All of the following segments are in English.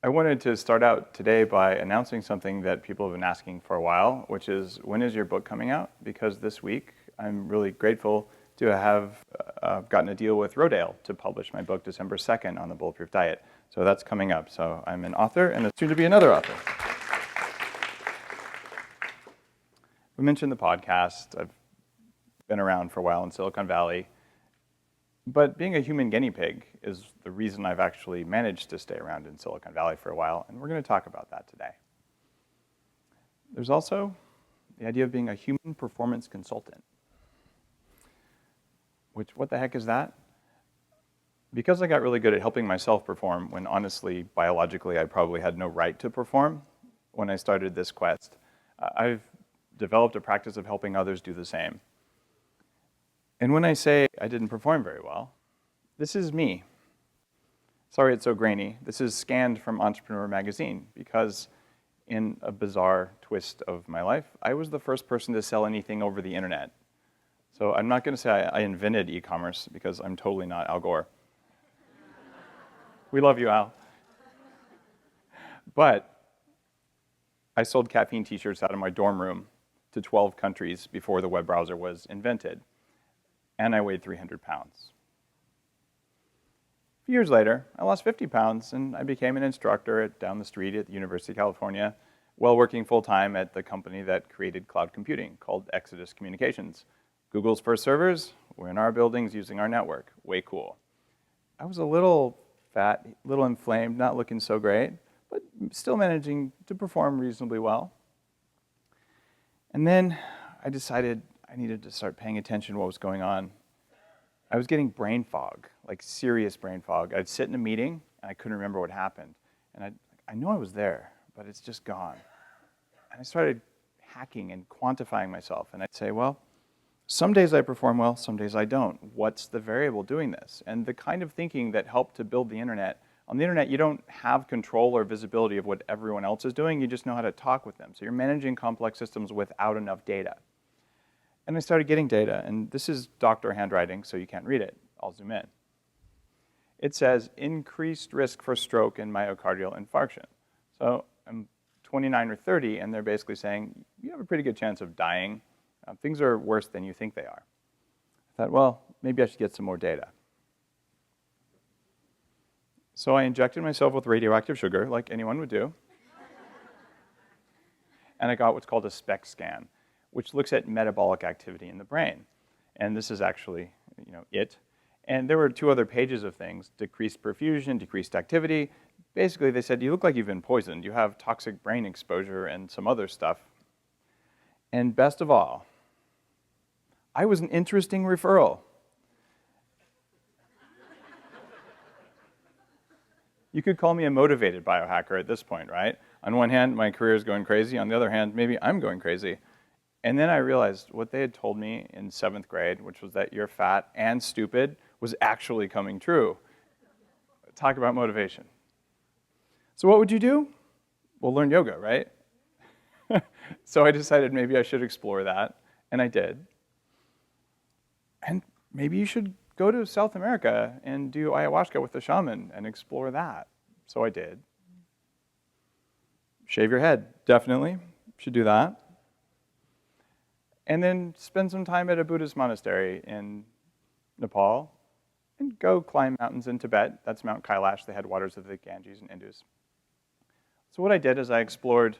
I wanted to start out today by announcing something that people have been asking for a while, which is, when is your book coming out? Because this week, I'm really grateful to have gotten a deal with Rodale to publish my book December 2nd on the Bulletproof Diet. So that's coming up. So I'm an author and soon to be another author. We mentioned the podcast. I've been around for a while in Silicon Valley. But being a human guinea pig is the reason I've actually managed to stay around in Silicon Valley for a while, and we're going to talk about that today. There's also the idea of being a human performance consultant. What the heck is that? Because I got really good at helping myself perform when honestly, biologically, I probably had no right to perform when I started this quest, I've developed a practice of helping others do the same. And when I say I didn't perform very well, this is me. Sorry it's so grainy. This is scanned from Entrepreneur magazine because in a bizarre twist of my life, I was the first person to sell anything over the internet. So I'm not going to say I invented e-commerce because I'm totally not Al Gore. We love you, Al. But I sold caffeine t-shirts out of my dorm room to 12 countries before the web browser was invented. And I weighed 300 pounds. A few years later, I lost 50 pounds, and I became an instructor down the street at the University of California, while working full-time at the company that created cloud computing called Exodus Communications. Google's first servers were in our buildings using our network. Way cool. I was a little fat, a little inflamed, not looking so great, but still managing to perform reasonably well. And then I decided I needed to start paying attention to what was going on. I was getting brain fog, like serious brain fog. I'd sit in a meeting, and I couldn't remember what happened. And I know I was there, but it's just gone. And I started hacking and quantifying myself. And I'd say, well, some days I perform well, some days I don't. What's the variable doing this? And the kind of thinking that helped to build the internet. On the internet, you don't have control or visibility of what everyone else is doing. You just know how to talk with them. So you're managing complex systems without enough data. And I started getting data, and this is doctor handwriting, so you can't read it. I'll zoom in. It says increased risk for stroke and myocardial infarction. So I'm 29 or 30, and they're basically saying, you have a pretty good chance of dying. Things are worse than you think they are. I thought, well, maybe I should get some more data. So I injected myself with radioactive sugar, like anyone would do. And I got what's called a SPECT scan, which looks at metabolic activity in the brain. And this is actually, it. And there were 2 other pages of things: decreased perfusion, decreased activity. Basically, they said, you look like you've been poisoned. You have toxic brain exposure and some other stuff. And best of all, I was an interesting referral. You could call me a motivated biohacker at this point, right? On one hand, my career is going crazy. On the other hand, maybe I'm going crazy. And then I realized what they had told me in 7th grade, which was that you're fat and stupid, was actually coming true. Talk about motivation. So what would you do? Well, learn yoga, right? So I decided maybe I should explore that, and I did. And maybe you should go to South America and do ayahuasca with a shaman and explore that. So I did. Shave your head, definitely. Should do that. And then spend some time at a Buddhist monastery in Nepal, and go climb mountains in Tibet. That's Mount Kailash, the headwaters of the Ganges and Indus. So what I did is I explored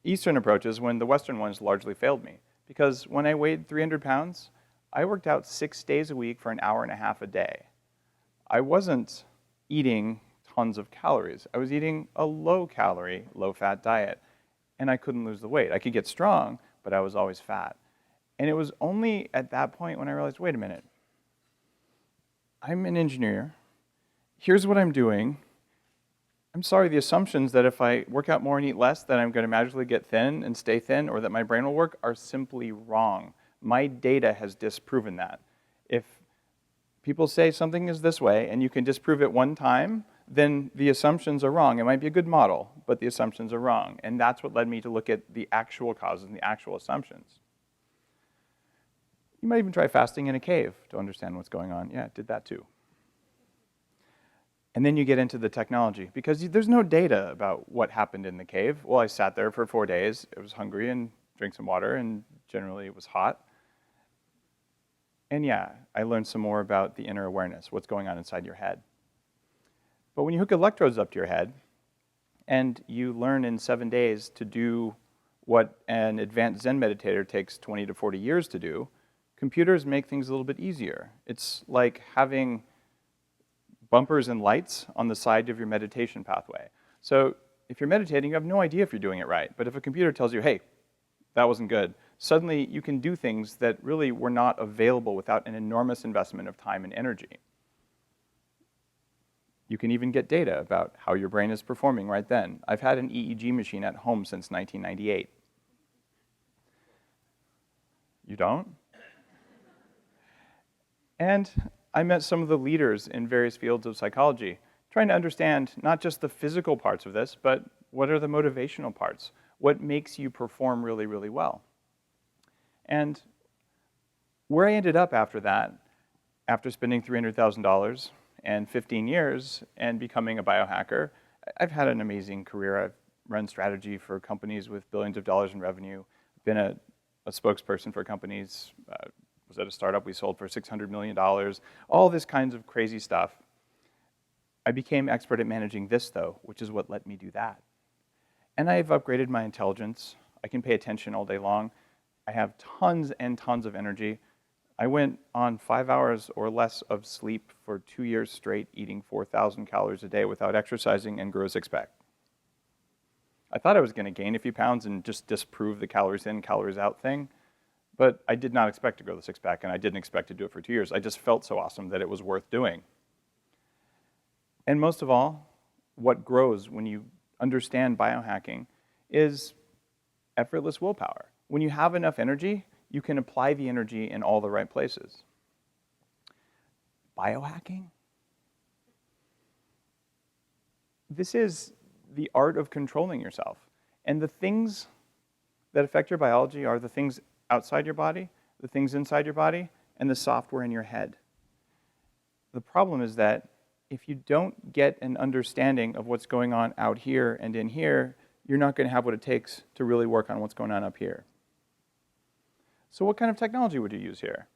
Eastern approaches when the Western ones largely failed me. Because when I weighed 300 pounds, I worked out 6 days a week for an hour and a half a day. I wasn't eating tons of calories. I was eating a low-calorie, low-fat diet, and I couldn't lose the weight. I could get strong, but I was always fat. And it was only at that point when I realized, wait a minute, I'm an engineer. Here's what I'm doing. I'm sorry, the assumptions that if I work out more and eat less, that I'm going to magically get thin and stay thin, or that my brain will work, are simply wrong. My data has disproven that. If people say something is this way, and you can disprove it one time, then the assumptions are wrong. It might be a good model, but the assumptions are wrong. And that's what led me to look at the actual causes and the actual assumptions. You might even try fasting in a cave to understand what's going on. Yeah, I did that too. And then you get into the technology, because there's no data about what happened in the cave. Well, I sat there for 4 days. I was hungry and drank some water, and generally it was hot. And yeah, I learned some more about the inner awareness, what's going on inside your head. But when you hook electrodes up to your head, and you learn in 7 days to do what an advanced Zen meditator takes 20 to 40 years to do, computers make things a little bit easier. It's like having bumpers and lights on the side of your meditation pathway. So if you're meditating, you have no idea if you're doing it right. But if a computer tells you, hey, that wasn't good, suddenly you can do things that really were not available without an enormous investment of time and energy. You can even get data about how your brain is performing right then. I've had an EEG machine at home since 1998. You don't? And I met some of the leaders in various fields of psychology, trying to understand not just the physical parts of this, but what are the motivational parts? What makes you perform really, really well? And where I ended up after that, after spending $300,000 and 15 years and becoming a biohacker, I've had an amazing career. I've run strategy for companies with billions of dollars in revenue, been a spokesperson for companies, was at a startup we sold for $600 million, all this kinds of crazy stuff. I became expert at managing this, though, which is what let me do that. And I've upgraded my intelligence. I can pay attention all day long. I have tons and tons of energy. I went on 5 hours or less of sleep for 2 years straight, eating 4,000 calories a day without exercising, and grew a six-pack. I thought I was going to gain a few pounds and just disprove the calories in, calories out thing. But I did not expect to grow the six-pack, and I didn't expect to do it for 2 years. I just felt so awesome that it was worth doing. And most of all, what grows when you understand biohacking is effortless willpower. When you have enough energy, you can apply the energy in all the right places. Biohacking? This is the art of controlling yourself. And the things that affect your biology are the things outside your body, the things inside your body, and the software in your head. The problem is that if you don't get an understanding of what's going on out here and in here, you're not going to have what it takes to really work on what's going on up here. So what kind of technology would you use here?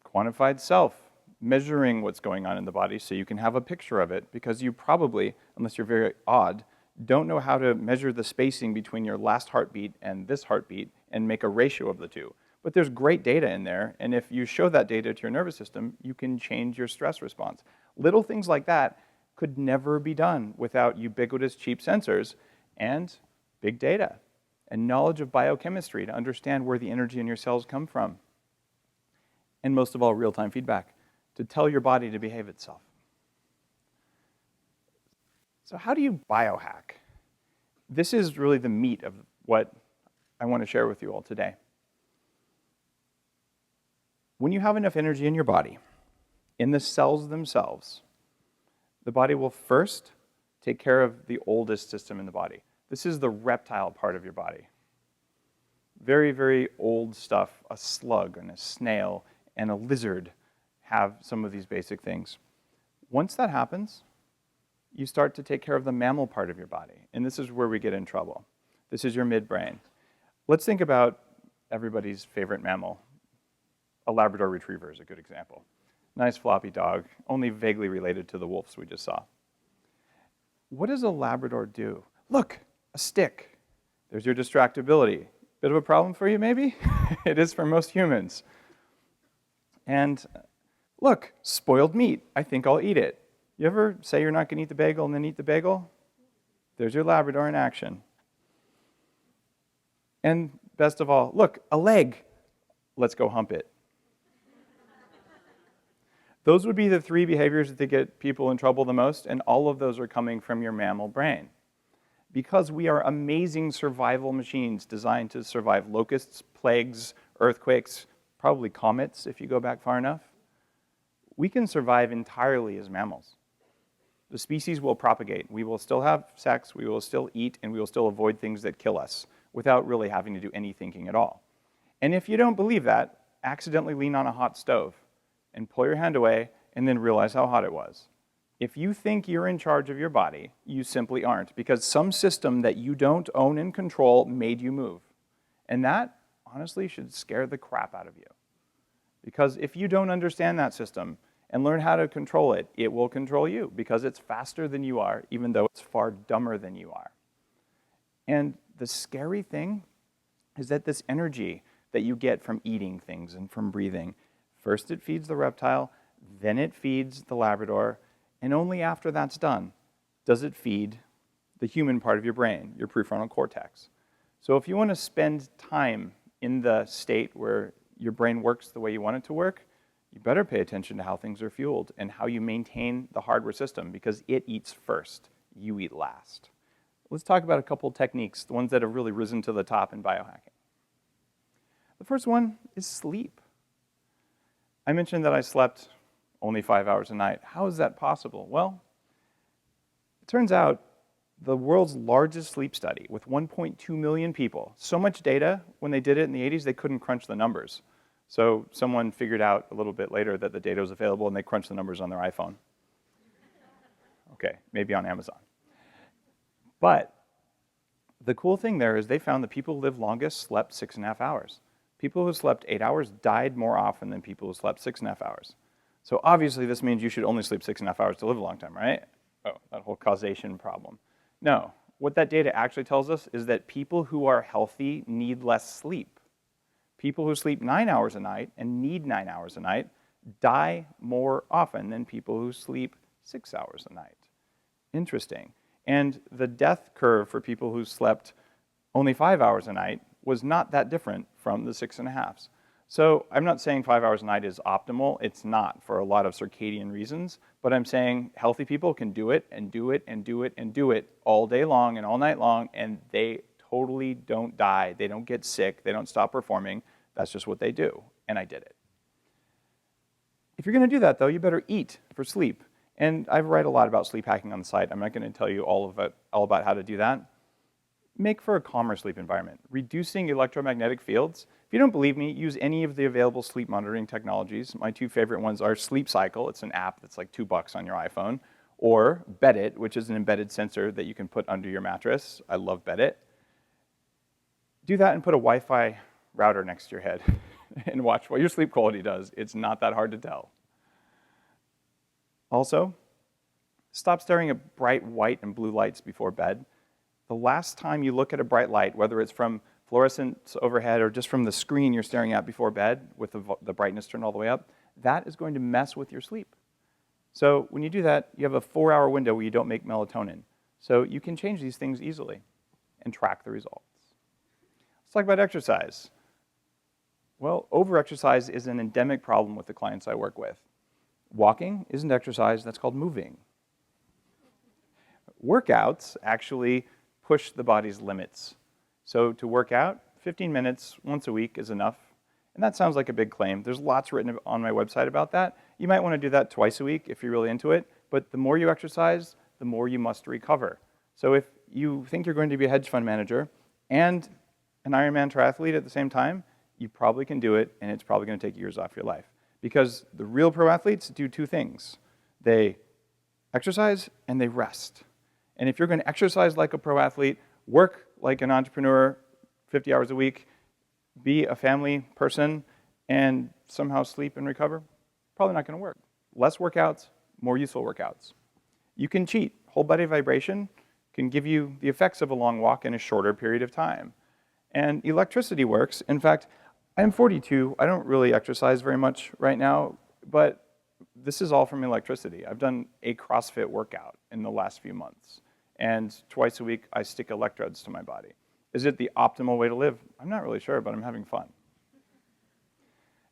Quantified self, measuring what's going on in the body so you can have a picture of it, because you probably, unless you're very odd, don't know how to measure the spacing between your last heartbeat and this heartbeat and make a ratio of the two. But there's great data in there, and if you show that data to your nervous system, you can change your stress response. Little things like that could never be done without ubiquitous cheap sensors and big data and knowledge of biochemistry to understand where the energy in your cells come from. And most of all, real-time feedback to tell your body to behave itself. So how do you biohack? This is really the meat of what I want to share with you all today. When you have enough energy in your body, in the cells themselves, the body will first take care of the oldest system in the body. This is the reptile part of your body. Very, very old stuff. A slug and a snail and a lizard have some of these basic things. Once that happens, you start to take care of the mammal part of your body. And this is where we get in trouble. This is your midbrain. Let's think about everybody's favorite mammal. A Labrador Retriever is a good example. Nice floppy dog, only vaguely related to the wolves we just saw. What does a Labrador do? Look, a stick. There's your distractibility. Bit of a problem for you, maybe? It is for most humans. And look, spoiled meat. I think I'll eat it. You ever say you're not going to eat the bagel and then eat the bagel? There's your Labrador in action. And best of all, look, a leg. Let's go hump it. Those would be the three behaviors that get people in trouble the most, and all of those are coming from your mammal brain. Because we are amazing survival machines designed to survive locusts, plagues, earthquakes, probably comets if you go back far enough, we can survive entirely as mammals. The species will propagate. We will still have sex, we will still eat, and we will still avoid things that kill us without really having to do any thinking at all. And if you don't believe that, accidentally lean on a hot stove and pull your hand away and then realize how hot it was. If you think you're in charge of your body, you simply aren't, because some system that you don't own and control made you move. And that, honestly, should scare the crap out of you. Because if you don't understand that system and learn how to control it, it will control you, because it's faster than you are, even though it's far dumber than you are. And the scary thing is that this energy that you get from eating things and from breathing, first it feeds the reptile, then it feeds the Labrador, and only after that's done does it feed the human part of your brain, your prefrontal cortex. So if you want to spend time in the state where your brain works the way you want it to work, you better pay attention to how things are fueled and how you maintain the hardware system, because it eats first, you eat last. Let's talk about a couple techniques, the ones that have really risen to the top in biohacking. The first one is sleep. I mentioned that I slept only 5 hours a night. How is that possible? Well, it turns out the world's largest sleep study with 1.2 million people, so much data, when they did it in the 80s, they couldn't crunch the numbers. So someone figured out a little bit later that the data was available, and they crunched the numbers on their iPhone. Okay, maybe on Amazon. But the cool thing there is they found that people who lived longest slept 6.5 hours. People who slept 8 hours died more often than people who slept 6.5 hours. So obviously this means you should only sleep 6.5 hours to live a long time, right? Oh, that whole causation problem. No, what that data actually tells us is that people who are healthy need less sleep. People who sleep 9 hours a night and need 9 hours a night die more often than people who sleep 6 hours a night. Interesting. And the death curve for people who slept only 5 hours a night was not that different from the 6.5s. So I'm not saying 5 hours a night is optimal. It's not, for a lot of circadian reasons. But I'm saying healthy people can do it and do it and do it and do it all day long and all night long, and they totally don't die. They don't get sick. They don't stop performing. That's just what they do. And I did it. If you're going to do that, though, you better eat for sleep. And I write a lot about sleep hacking on the site. I'm not going to tell you all about how to do that. Make for a calmer sleep environment. Reducing electromagnetic fields. If you don't believe me, use any of the available sleep monitoring technologies. My two favorite ones are Sleep Cycle. It's an app that's like $2 on your iPhone. Or Bedit, which is an embedded sensor that you can put under your mattress. I love Bedit. Do that and put a Wi-Fi router next to your head and watch what your sleep quality does. It's not that hard to tell. Also, stop staring at bright white and blue lights before bed. The last time you look at a bright light, whether it's from fluorescence overhead or just from the screen you're staring at before bed with the brightness turned all the way up, that is going to mess with your sleep. So when you do that, you have a 4-hour window where you don't make melatonin. So you can change these things easily and track the results. Let's talk about exercise. Well, overexercise is an endemic problem with the clients I work with. Walking isn't exercise, that's called moving. Workouts actually push the body's limits. So to work out, 15 minutes once a week is enough. And that sounds like a big claim. There's lots written on my website about that. You might want to do that twice a week if you're really into it. But the more you exercise, the more you must recover. So if you think you're going to be a hedge fund manager and an Ironman triathlete at the same time, you probably can do it, and it's probably going to take years off your life. Because the real pro athletes do two things. They exercise and they rest. And if you're going to exercise like a pro athlete, work like an entrepreneur 50 hours a week, be a family person, and somehow sleep and recover, probably not going to work. Less workouts, more useful workouts. You can cheat. Whole body vibration can give you the effects of a long walk in a shorter period of time. And electricity works. In fact, I'm 42. I don't really exercise very much right now, but this is all from electricity. I've done a CrossFit workout in the last few months. And twice a week, I stick electrodes to my body. Is it the optimal way to live? I'm not really sure, but I'm having fun.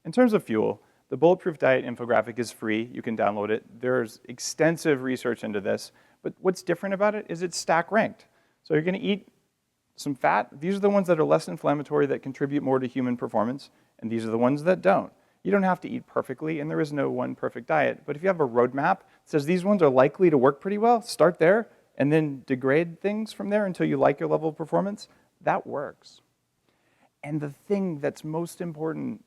In terms of fuel, the Bulletproof Diet infographic is free. You can download it. There's extensive research into this. But what's different about it is it's stack ranked. So you're going to eat some fat. These are the ones that are less inflammatory, that contribute more to human performance. And these are the ones that don't. You don't have to eat perfectly, and there is no one perfect diet. But if you have a roadmap that says these ones are likely to work pretty well, start there, and then degrade things from there until you like your level of performance, that works. And the thing that's most important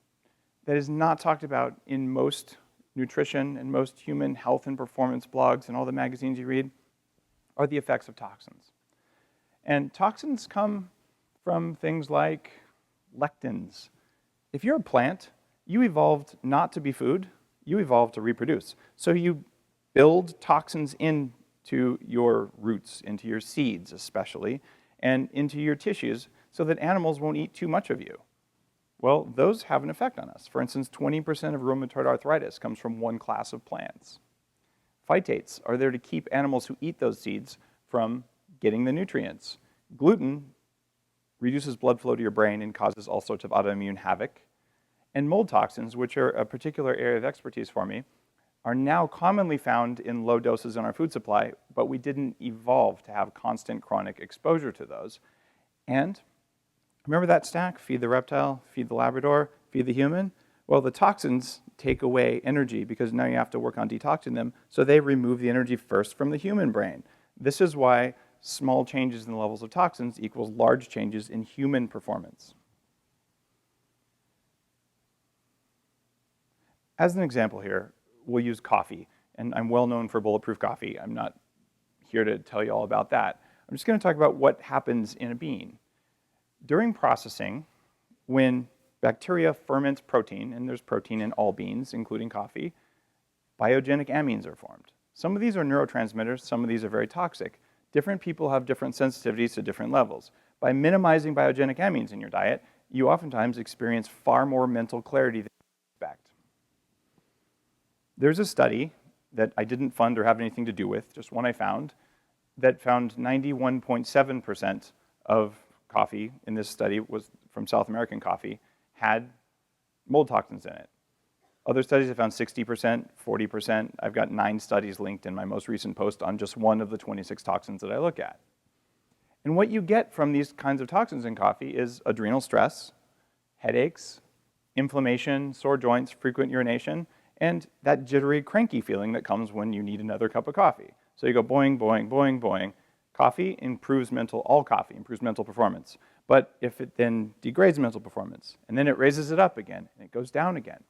that is not talked about in most nutrition and most human health and performance blogs and all the magazines you read are the effects of toxins. And toxins come from things like lectins. If you're a plant, you evolved not to be food, you evolved to reproduce. So you build toxins into your roots, into your seeds especially, and into your tissues so that animals won't eat too much of you. Well, those have an effect on us. For instance, 20% of rheumatoid arthritis comes from one class of plants. Phytates are there to keep animals who eat those seeds from getting the nutrients. Gluten reduces blood flow to your brain and causes all sorts of autoimmune havoc. And mold toxins, which are a particular area of expertise for me, are now commonly found in low doses in our food supply, but we didn't evolve to have constant chronic exposure to those. And remember that stack? Feed the reptile, feed the Labrador, feed the human? Well, the toxins take away energy because now you have to work on detoxing them, so they remove the energy first from the human brain. This is why small changes in the levels of toxins equals large changes in human performance. As an example here, we'll use coffee. And I'm well known for Bulletproof coffee. I'm not here to tell you all about that. I'm just going to talk about what happens in a bean. During processing, when bacteria ferment protein, and there's protein in all beans, including coffee, biogenic amines are formed. Some of these are neurotransmitters, some of these are very toxic. Different people have different sensitivities to different levels. By minimizing biogenic amines in your diet, you oftentimes experience far more mental clarity than you expect. There's a study that I didn't fund or have anything to do with, just one I found, that found 91.7% of coffee in this study was from South American coffee, had mold toxins in it. Other studies have found 60%, 40%. I've got 9 studies linked in my most recent post on just one of the 26 toxins that I look at. And what you get from these kinds of toxins in coffee is adrenal stress, headaches, inflammation, sore joints, frequent urination, and that jittery, cranky feeling that comes when you need another cup of coffee. So you go boing, boing, boing, boing. Coffee improves all coffee improves mental performance. But if it then degrades mental performance, and then it raises it up again, and it goes down again,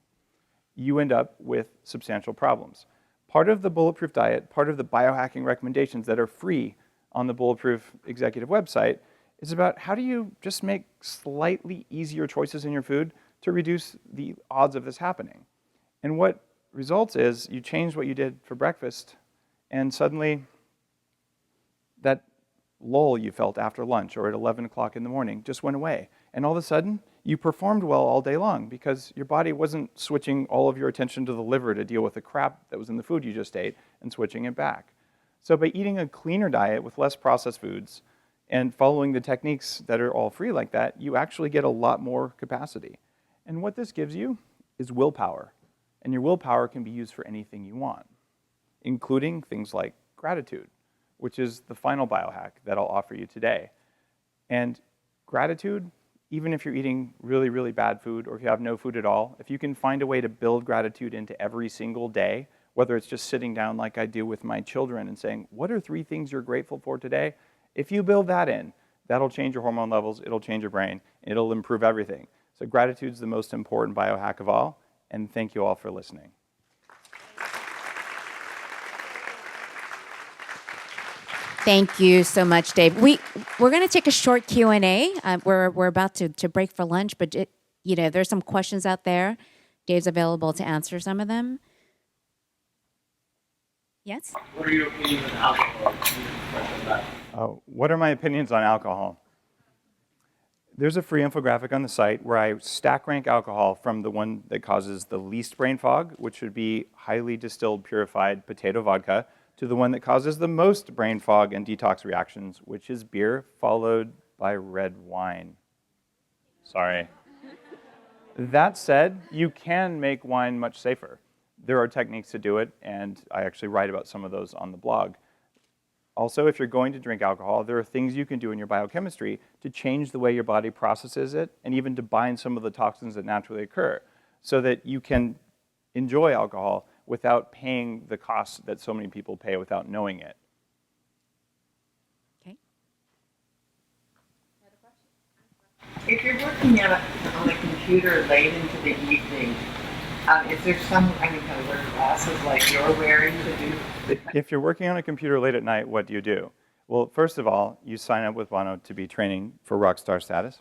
you end up with substantial problems. Part of the Bulletproof diet, part of the biohacking recommendations that are free on the Bulletproof Executive website is about how do you just make slightly easier choices in your food to reduce the odds of this happening. And what results is you change what you did for breakfast, and suddenly that lull you felt after lunch or at 11 o'clock in the morning just went away. And all of a sudden, you performed well all day long because your body wasn't switching all of your attention to the liver to deal with the crap that was in the food you just ate and switching it back. So by eating a cleaner diet with less processed foods and following the techniques that are all free like that, you actually get a lot more capacity. And what this gives you is willpower. And your willpower can be used for anything you want, including things like gratitude, which is the final biohack that I'll offer you today. And gratitude, even if you're eating really, really bad food or if you have no food at all, if you can find a way to build gratitude into every single day, whether it's just sitting down like I do with my children and saying, what are 3 things you're grateful for today? If you build that in, that'll change your hormone levels, it'll change your brain, it'll improve everything. So gratitude's the most important biohack of all. And thank you all for listening. Thank you so much, Dave. We're going to take a short Q&A. We're about to break for lunch, but there's some questions out there. Dave's available to answer some of them. Yes? What are your opinions on alcohol? What are my opinions on alcohol? There's a free infographic on the site where I stack rank alcohol from the one that causes the least brain fog, which would be highly distilled, purified potato vodka, to the one that causes the most brain fog and detox reactions, which is beer, followed by red wine. Sorry. That said, you can make wine much safer. There are techniques to do it, and I actually write about some of those on the blog. Also, if you're going to drink alcohol, there are things you can do in your biochemistry to change the way your body processes it and even to bind some of the toxins that naturally occur so that you can enjoy alcohol without paying the costs that so many people pay without knowing it. Okay. If you're working on a computer late into the evening, Is there some any kind of wear glasses like you're wearing to do? If you're working on a computer late at night, what do you do? Well, first of all, you sign up with Bono to be training for rockstar status.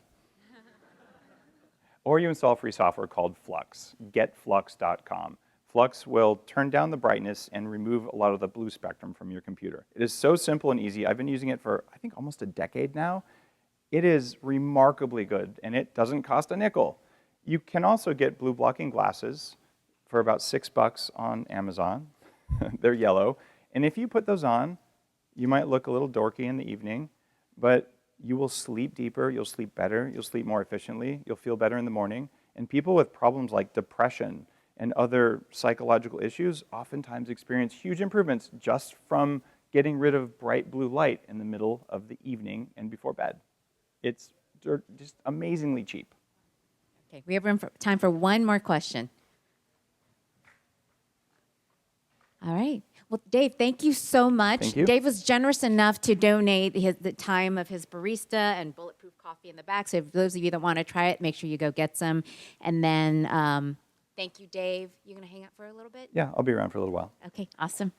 Or you install free software called Flux, getflux.com. Flux will turn down the brightness and remove a lot of the blue spectrum from your computer. It is so simple and easy. I've been using it for, I think, almost a decade now. It is remarkably good, and it doesn't cost a nickel. You can also get blue blocking glasses for about $6 on Amazon. They're yellow. And if you put those on, you might look a little dorky in the evening, but you will sleep deeper, you'll sleep better, you'll sleep more efficiently, you'll feel better in the morning. And people with problems like depression and other psychological issues oftentimes experience huge improvements just from getting rid of bright blue light in the middle of the evening and before bed. It's just amazingly cheap. Okay, we have time for one more question. All right. Well, Dave, thank you so much. Thank you. Dave was generous enough to donate the time of his barista and Bulletproof coffee in the back. So if those of you that want to try it, make sure you go get some. And then thank you, Dave. You going to hang out for a little bit? Yeah, I'll be around for a little while. Okay, awesome.